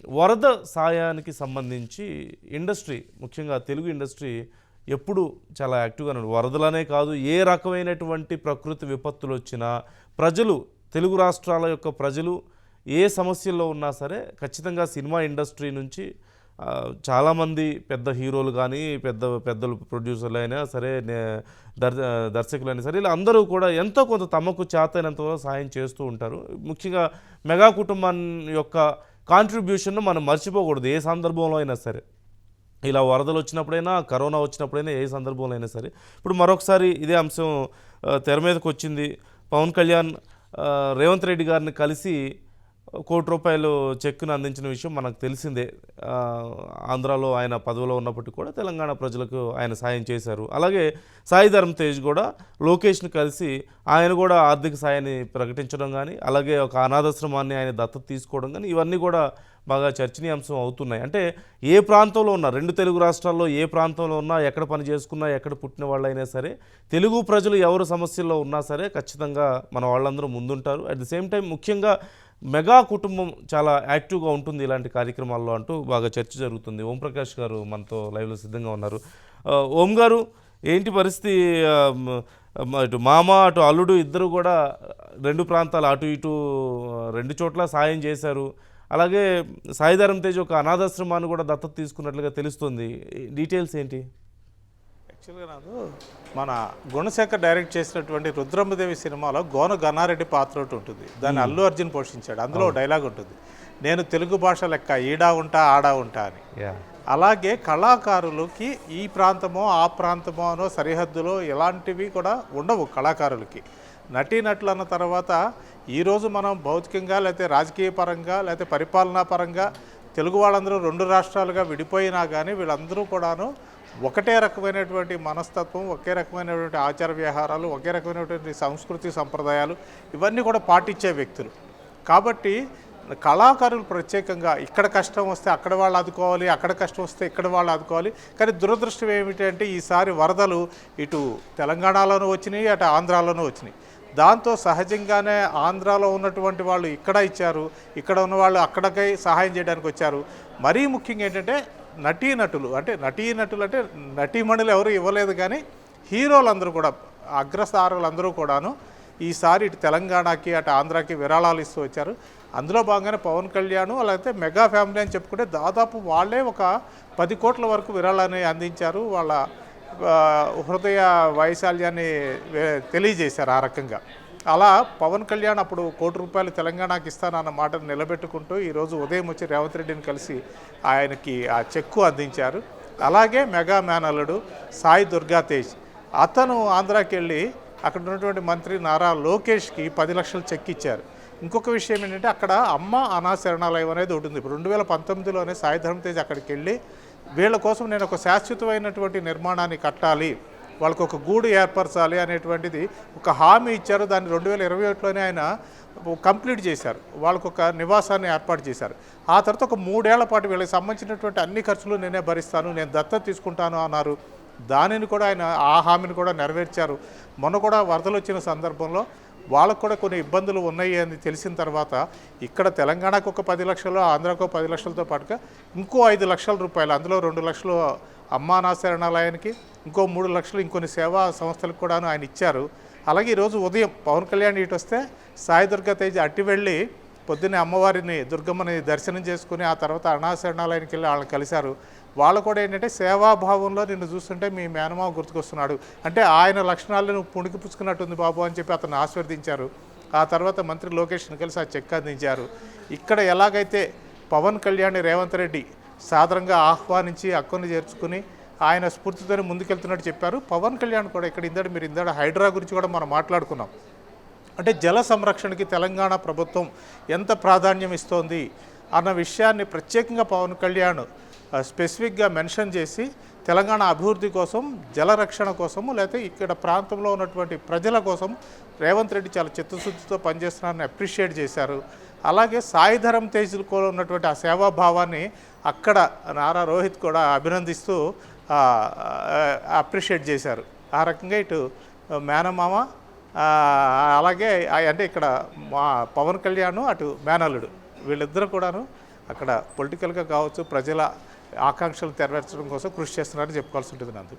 వరద సాయానికి సంబంధించి ఇండస్ట్రీ, ముఖ్యంగా తెలుగు ఇండస్ట్రీ ఎప్పుడు చాలా యాక్టివ్గా ఉన్నాడు. వరదలనే కాదు, ఏ రకమైనటువంటి ప్రకృతి విపత్తులు వచ్చినా ప్రజలు, తెలుగు రాష్ట్రాల యొక్క ప్రజలు ఏ సమస్యల్లో ఉన్నా సరే ఖచ్చితంగా సినిమా ఇండస్ట్రీ నుంచి చాలామంది పెద్ద హీరోలు కానీ పెద్దలు ప్రొడ్యూసర్లు అయినా సరే, దర్శకులైనా సరే, ఇలా అందరూ కూడా ఎంతో కొంత తమకు చేతైనంత సాయం చేస్తూ ఉంటారు. ముఖ్యంగా మెగా కుటుంబాన్ని యొక్క కాంట్రిబ్యూషన్ను మనం మర్చిపోకూడదు ఏ సందర్భంలో అయినా సరే. ఇలా వరదలు వచ్చినప్పుడైనా, కరోనా వచ్చినప్పుడైనా, ఏ సందర్భంలో అయినా సరే. ఇప్పుడు మరొకసారి ఇదే అంశం తెర మీదకి వచ్చింది. పవన్ కళ్యాణ్ రేవంత్ రెడ్డి గారిని కలిసి ₹1 కోటి చెక్కును అందించిన విషయం మనకు తెలిసిందే. ఆంధ్రాలో ఆయన పదవిలో ఉన్నప్పటికీ కూడా తెలంగాణ ప్రజలకు ఆయన సాయం చేశారు. అలాగే సాయి ధరమ్ తేజ్ కూడా లోకేష్ని కలిసి ఆయన కూడా ఆర్థిక సాయాన్ని ప్రకటించడం కానీ, అలాగే ఒక అనాథాశ్రమాన్ని ఆయన దత్తత తీసుకోవడం కానీ, ఇవన్నీ కూడా బాగా చర్చనీయాంశం అవుతున్నాయి. అంటే ఏ ప్రాంతంలో ఉన్నా, 2 తెలుగు రాష్ట్రాల్లో ఏ ప్రాంతంలో ఉన్నా, ఎక్కడ పని చేసుకున్నా, ఎక్కడ పుట్టిన వాళ్ళైనా సరే, తెలుగు ప్రజలు ఎవరు సమస్యల్లో ఉన్నా సరే ఖచ్చితంగా మన వాళ్ళందరూ ముందుంటారు. అట్ ది సేమ్ టైం ముఖ్యంగా మెగా కుటుంబం చాలా యాక్టివ్గా ఉంటుంది ఇలాంటి కార్యక్రమాల్లో అంటూ బాగా చర్చ జరుగుతుంది. ఓంప్రకాష్ గారు మనతో లైవ్లో సిద్ధంగా ఉన్నారు. ఓం గారు, ఏంటి పరిస్థితి? ఇటు మామ అటు అల్లుడు ఇద్దరు కూడా 2 ప్రాంతాలు అటు ఇటు 2 చోట్ల సాయం చేశారు. అలాగే సాయి ధరమ్ తేజ్ ఒక అనాథాశ్రమాన్ని కూడా దత్తత తీసుకున్నట్లుగా తెలుస్తుంది. డీటెయిల్స్ ఏంటి? యాక్చువల్గా నాకు మన గుణశేఖర్ డైరెక్ట్ చేసినటువంటి రుద్రమ్మదేవి సినిమాలో గోన గన్నారెడ్డి పాత్ర ఒకటి ఉంటుంది. దాన్ని అల్లు అర్జున్ పోషించాడు. అందులో డైలాగ్ ఉంటుంది, నేను తెలుగు భాష లెక్క ఈడా ఉంటా ఆడా ఉంటా అని. అలాగే కళాకారులకి ఈ ప్రాంతమో ఆ ప్రాంతమో అనో సరిహద్దులో ఎలాంటివి కూడా ఉండవు. కళాకారులకి నటీనటులు అన్న తర్వాత ఈరోజు మనం భౌతికంగా లేకపోతే రాజకీయ పరంగా లేకపోతే పరిపాలనా పరంగా తెలుగు వాళ్ళందరూ 2 రాష్ట్రాలుగా విడిపోయినా కానీ వీళ్ళందరూ కూడాను ఒకటే రకమైనటువంటి మనస్తత్వం, ఒకే రకమైనటువంటి ఆచార వ్యవహారాలు, ఒకే రకమైనటువంటి సంస్కృతి సంప్రదాయాలు ఇవన్నీ కూడా పాటించే వ్యక్తులు. కాబట్టి కళాకారులు ప్రత్యేకంగా ఇక్కడ కష్టం వస్తే అక్కడ వాళ్ళు ఆదుకోవాలి, అక్కడ కష్టం వస్తే ఇక్కడ వాళ్ళు ఆదుకోవాలి. కానీ దురదృష్టం ఏమిటంటే ఈసారి వరదలు ఇటు తెలంగాణలోనూ వచ్చినాయి, అటు ఆంధ్రాలోనూ వచ్చినాయి. దాంతో సహజంగానే ఆంధ్రాలో ఉన్నటువంటి వాళ్ళు ఇక్కడ ఇచ్చారు, ఇక్కడ ఉన్న వాళ్ళు అక్కడికై సహాయం చేయడానికి వచ్చారు. మరీ ముఖ్యంగా ఏంటంటే నటీనటులు అంటే నటీమణులు ఎవరు ఇవ్వలేదు, కానీ హీరోలందరూ కూడా అగ్రస్థారులందరూ కూడాను ఈసారి ఇటు తెలంగాణకి అటు ఆంధ్రాకి విరాళాలు ఇస్తూ వచ్చారు. అందులో భాగంగానే పవన్ కళ్యాణ్ లేకపోతే మెగా ఫ్యామిలీ అని చెప్పుకుంటే దాదాపు వాళ్ళే ఒక 10 కోట్ల వరకు విరాళాన్ని అందించారు. వాళ్ళ హృదయ వైశాల్యాన్ని తెలియజేశారు ఆ రకంగా. అలా పవన్ కళ్యాణ్ అప్పుడు ₹1 కోటి తెలంగాణకి ఇస్తానన్న మాటను నిలబెట్టుకుంటూ ఈరోజు ఉదయం వచ్చి రేవంత్ రెడ్డిని కలిసి ఆయనకి ఆ చెక్కు అందించారు. అలాగే మెగా మేనల్లుడు సాయి దుర్గా తేజ్, అతను ఆంధ్రాకి వెళ్ళి అక్కడ ఉన్నటువంటి మంత్రి నారా లోకేష్కి 10 లక్షల చెక్ ఇచ్చారు. ఇంకొక విషయం ఏంటంటే అక్కడ అమ్మ అనాథ శరణాలయం అనేది ఉంటుంది. ఇప్పుడు 2019లోనే సాయి ధరమ్ తేజ్ అక్కడికి వెళ్ళి వీళ్ళ కోసం నేను ఒక శాశ్వతమైనటువంటి నిర్మాణాన్ని కట్టాలి, వాళ్ళకు ఒక గూడు ఏర్పరచాలి అనేటువంటిది ఒక హామీ ఇచ్చారు. దాన్ని 2021లోనే ఆయన కంప్లీట్ చేశారు. వాళ్ళకు ఒక నివాసాన్ని ఏర్పాటు చేశారు. ఆ తర్వాత ఒక 3 ఏళ్ల పాటు వీళ్ళకి సంబంధించినటువంటి అన్ని ఖర్చులు నేనే భరిస్తాను, నేను దత్తత తీసుకుంటాను అన్నారు. దానిని కూడా ఆయన ఆ హామీని కూడా నెరవేర్చారు. మొన్న కూడా వరదలు వచ్చిన సందర్భంలో వాళ్ళకు కూడా కొన్ని ఇబ్బందులు ఉన్నాయి అని తెలిసిన తర్వాత ఇక్కడ తెలంగాణకు ఒక 10 లక్షలు, ఆంధ్రాకు 10 లక్షలతో పాటుగా ఇంకో ₹5 లక్షల, అందులో 2 లక్షలు అమ్మా అనాథ శరణాలయానికి, ఇంకో 3 లక్షలు ఇంకొన్ని సేవా సంస్థలకు కూడాను ఆయన ఇచ్చారు. అలాగే ఈరోజు ఉదయం పవన్ కళ్యాణ్ ఇటు వస్తే సాయి దుర్గా తేజ్ అట్టి వెళ్ళి పొద్దున్నే అమ్మవారిని దుర్గమ్మని దర్శనం చేసుకుని ఆ తర్వాత అనాథ శరణాలయానికి వెళ్ళి వాళ్ళని కలిశారు. వాళ్ళు కూడా ఏంటంటే సేవాభావంలో నిన్ను చూస్తుంటే మీ మేనమావ గుర్తుకొస్తున్నాడు, అంటే ఆయన లక్షణాలను నువ్వు పుణికి పుచ్చుకున్నట్టుంది బాబు అని చెప్పి అతను ఆశీర్వదించారు. ఆ తర్వాత మంత్రి లోకేష్ని కలిసి ఆ చెక్ అందించారు. ఇక్కడ ఎలాగైతే పవన్ కళ్యాణ్ రేవంత్ రెడ్డి సాదరంగా ఆహ్వానించి అక్కుని చేర్చుకుని ఆయన స్ఫూర్తితోనే ముందుకెళ్తున్నట్టు చెప్పారు. పవన్ కళ్యాణ్ కూడా ఇక్కడ మీరు ఇందాడ హైడ్రా గురించి కూడా మనం మాట్లాడుకున్నాం. అంటే జల సంరక్షణకి తెలంగాణ ప్రభుత్వం ఎంత ప్రాధాన్యం ఇస్తోంది అన్న విషయాన్ని ప్రత్యేకంగా పవన్ కళ్యాణ్ స్పెసిఫిక్గా మెన్షన్ చేసి తెలంగాణ అభివృద్ధి కోసం, జలరక్షణ కోసము, లేకపోతే ఇక్కడ ప్రాంతంలో ఉన్నటువంటి ప్రజల కోసం రేవంత్ రెడ్డి చాలా చిత్తశుద్ధితో పనిచేస్తున్నారని అప్రిషియేట్ చేశారు. అలాగే సాయి ధరమ్ తేజ్లో ఉన్నటువంటి ఆ సేవాభావాన్ని అక్కడ నారా రోహిత్ కూడా అభినందిస్తూ అప్రిషియేట్ చేశారు. ఆ రకంగా ఇటు మేనమామ అలాగే అంటే ఇక్కడ మా పవన్ కళ్యాణ్ అటు మేనల్లుడు వీళ్ళిద్దరూ కూడాను అక్కడ పొలిటికల్గా కావచ్చు ప్రజల ఆకాంక్షలు నెరవేర్చడం కోసం కృషి చేస్తున్నారని చెప్పుకోవాల్సి ఉంటుంది నందు.